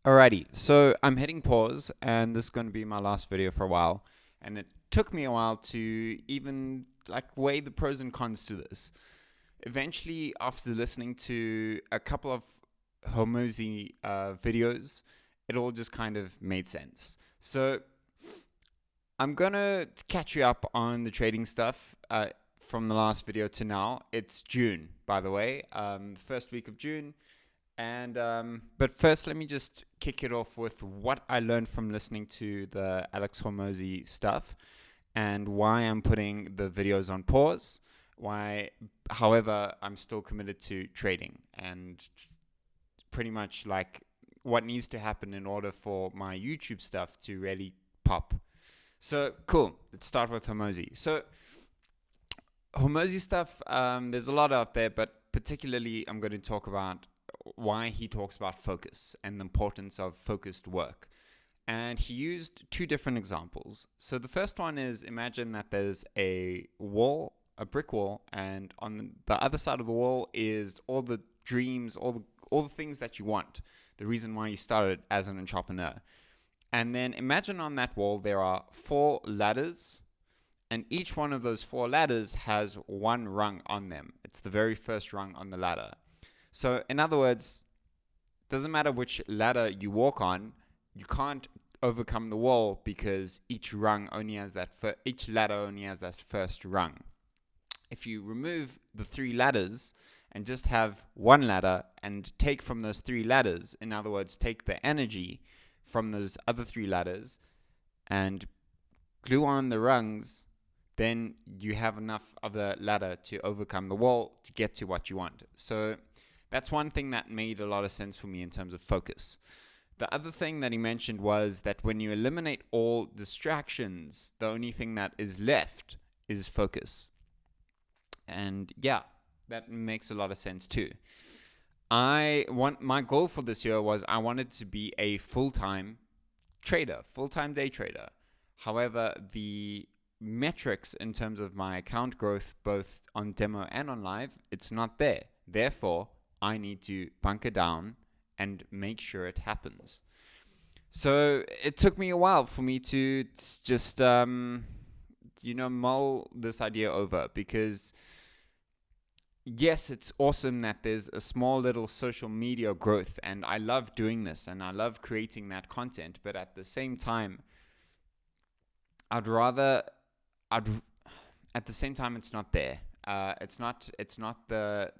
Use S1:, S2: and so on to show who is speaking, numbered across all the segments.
S1: Alrighty, so I'm hitting pause, and this is going to be my last video for a while. And it took me a while to even weigh the pros and cons to this. Eventually, after listening to a couple of Hormozy videos, it all just kind of made sense. So I'm gonna catch you up on the trading stuff from the last video to now. It's June, by the way, first week of June. And but first, let me just kick it off with what I learned from listening to the Alex Hormozy stuff, and why I'm putting the videos on pause. Why, however, I'm still committed to trading, and pretty much like what needs to happen in order for my YouTube stuff to really pop. So cool. Let's start with Hormozy. So Hormozy stuff, there's a lot out there, but particularly I'm going to talk about why he talks about focus and the importance of focused work. And he used two different examples. So the first one is, imagine that there's a wall, a brick wall, and on the other side of the wall is all the dreams, all the things that you want, the reason why you started as an entrepreneur. And then imagine on that wall there are four ladders, and each one of those four ladders has one rung on them. It's the very first rung on the ladder. So, in other words, it doesn't matter which ladder you walk on, you can't overcome the wall because each ladder only has that first rung. If you remove the three ladders and just have one ladder and take from those three ladders, in other words, take the energy from those other three ladders and glue on the rungs, then you have enough of the ladder to overcome the wall to get to what you want. So that's one thing that made a lot of sense for me in terms of focus. The other thing that he mentioned was that when you eliminate all distractions, the only thing that is left is focus. And yeah, that makes a lot of sense too. My goal for this year was I wanted to be a full-time trader, full-time day trader. However, the metrics in terms of my account growth, both on demo and on live, it's not there. Therefore, I need to bunker down and make sure it happens. So it took me a while for me to just, mull this idea over, because yes, it's awesome that there's a small little social media growth, and I love doing this and I love creating that content. But at the same time, I'd rather, I'd, at the same time, it's not there. It's not the,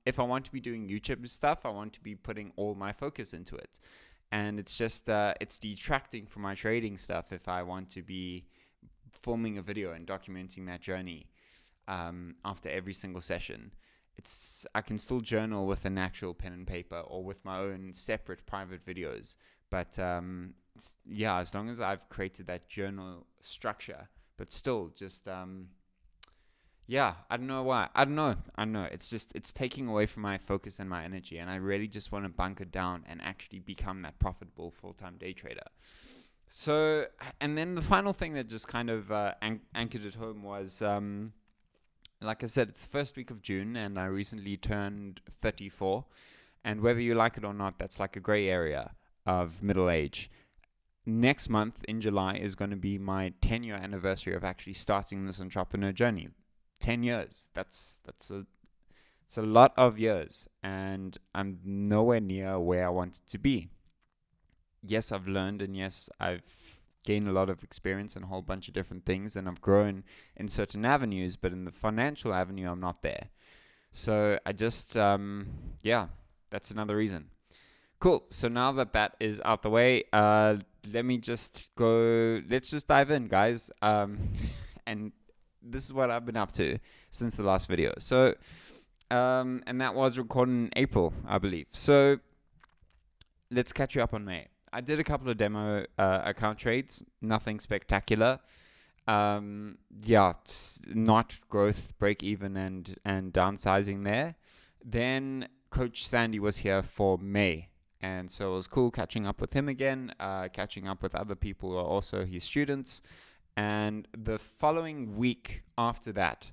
S1: if I want to be doing YouTube stuff, I want to be putting all my focus into it. And it's just, it's detracting from my trading stuff if I want to be filming a video and documenting that journey after every single session. I can still journal with an actual pen and paper or with my own separate private videos. But yeah, as long as I've created that journal structure, but still just yeah, I don't know why. I don't know. It's taking away from my focus and my energy, and I really just want to bunker down and actually become that profitable full-time day trader. So, and then the final thing that just kind of anchored it home was, like I said, it's the first week of June, and I recently turned 34. And whether you like it or not, that's like a gray area of middle age. Next month in July is going to be my 10-year anniversary of actually starting this entrepreneur journey. 10 years. It's a lot of years, and I'm nowhere near where I wanted to be. Yes, I've learned, and yes, I've gained a lot of experience in a whole bunch of different things, and I've grown in certain avenues, but in the financial avenue, I'm not there. So I just, yeah, that's another reason. Cool. So now that that is out the way, let's just dive in, guys. And this is what I've been up to since the last video. So, and that was recorded in April, I believe. So let's catch you up on May. I did a couple of demo account trades, nothing spectacular. Yeah, it's not growth, break even, and downsizing there. Then Coach Sandy was here for May, and so it was cool catching up with him again, catching up with other people who are also his students. And the following week after that,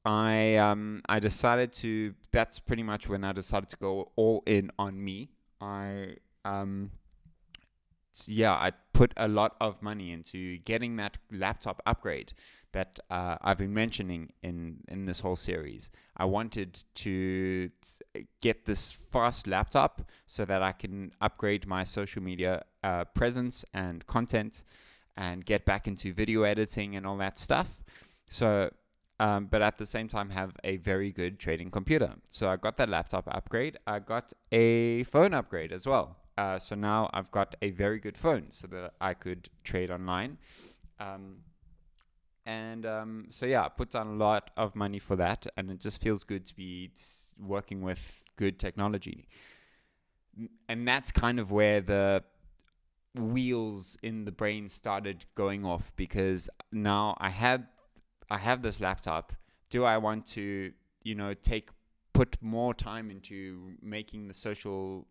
S1: I decided to. That's pretty much when I decided to go all in on me. I yeah, I put a lot of money into getting that laptop upgrade that I've been mentioning in this whole series. I wanted to get this fast laptop so that I can upgrade my social media presence and content and get back into video editing and all that stuff. So, but at the same time, have a very good trading computer. So I got that laptop upgrade. I got a phone upgrade as well. So now I've got a very good phone so that I could trade online. So yeah, I put down a lot of money for that, and it just feels good to be working with good technology. And that's kind of where the wheels in the brain started going off, because now I have this laptop. Do I want to, put more time into making the social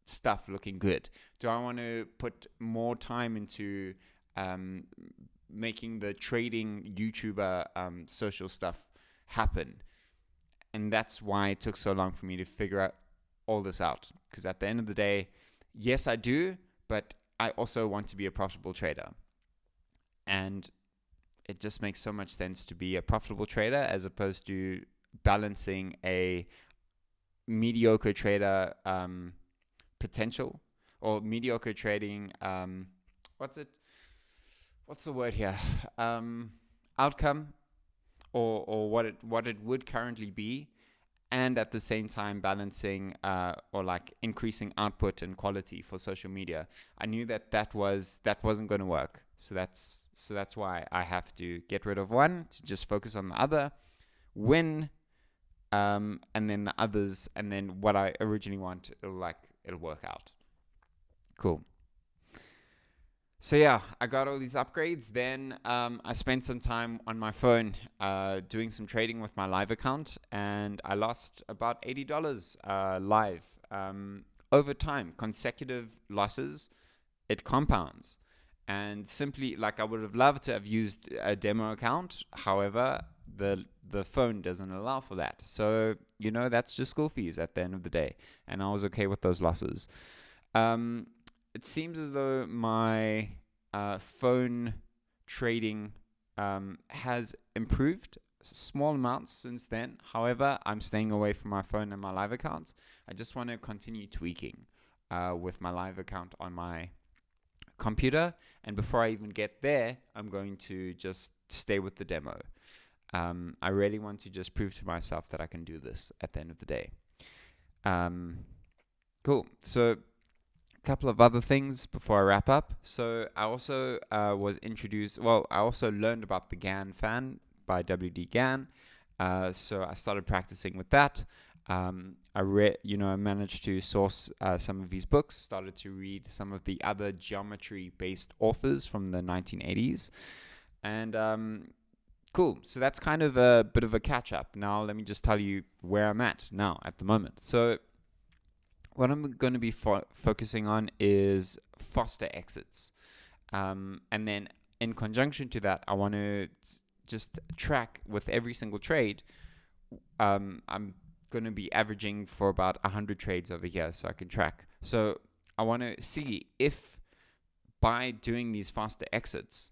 S1: stuff looking good? Do I want to put more time into making the trading YouTuber social stuff happen? And that's why it took so long for me to figure out all this out. Because at the end of the day, yes, I do, but I also want to be a profitable trader. And it just makes so much sense to be a profitable trader as opposed to balancing a mediocre trader potential, or mediocre trading what's the word here, outcome, or what it would currently be, and at the same time balancing or like increasing output and quality for social media. I knew that wasn't going to work, so that's why I have to get rid of one to just focus on the other, win, and then the others, and then what I originally want, it'll work out. Cool. So yeah, I got all these upgrades. Then I spent some time on my phone doing some trading with my live account, and I lost about $80 live over time. Consecutive losses, it compounds. And simply, like, I would have loved to have used a demo account. However, the phone doesn't allow for that. So, that's just school fees at the end of the day. And I was okay with those losses. It seems as though my phone trading has improved small amounts since then. However, I'm staying away from my phone and my live account. I just want to continue tweaking with my live account on my computer. And before I even get there, I'm going to just stay with the demo. I really want to just prove to myself that I can do this at the end of the day. Cool. So, couple of other things before I wrap up. So I also was introduced, I also learned about the GAN fan by W.D. Gann. So I started practicing with that. I managed to source some of his books, started to read some of the other geometry-based authors from the 1980s. And cool. So that's kind of a bit of a catch-up. Now let me just tell you where I'm at now at the moment. So what I'm going to be focusing on is faster exits. And then in conjunction to that, I want to just track with every single trade. I'm going to be averaging for about 100 trades over here so I can track. So I want to see if by doing these faster exits,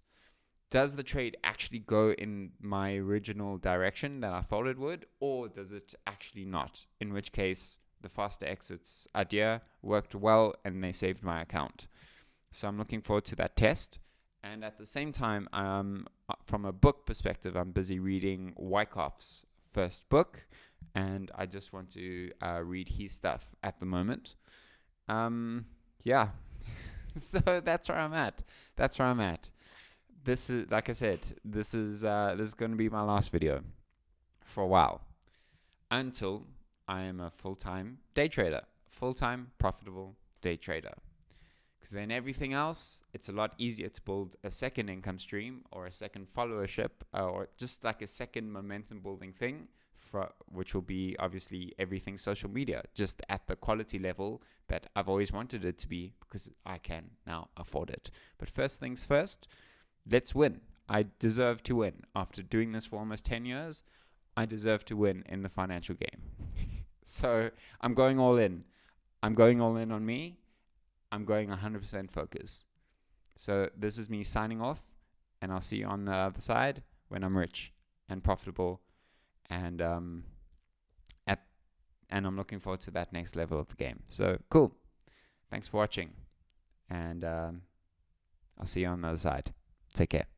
S1: does the trade actually go in my original direction that I thought it would, or does it actually not? In which case, the faster exits idea worked well and they saved my account. So I'm looking forward to that test. And at the same time, from a book perspective, I'm busy reading Wyckoff's first book, and I just want to read his stuff at the moment. Yeah. So that's where I'm at. This is, like I said, this is going to be my last video for a while, until I am a full-time day trader, full-time profitable day trader. Because then everything else, it's a lot easier to build a second income stream or a second followership or just like a second momentum building thing, which will be obviously everything social media, just at the quality level that I've always wanted it to be, because I can now afford it. But first things first, let's win. I deserve to win. After doing this for almost 10 years, I deserve to win in the financial game. So I'm going all in. I'm going all in on me. I'm going 100% focus. So this is me signing off, and I'll see you on the other side when I'm rich and profitable, and and I'm looking forward to that next level of the game. So cool. Thanks for watching, and I'll see you on the other side. Take care.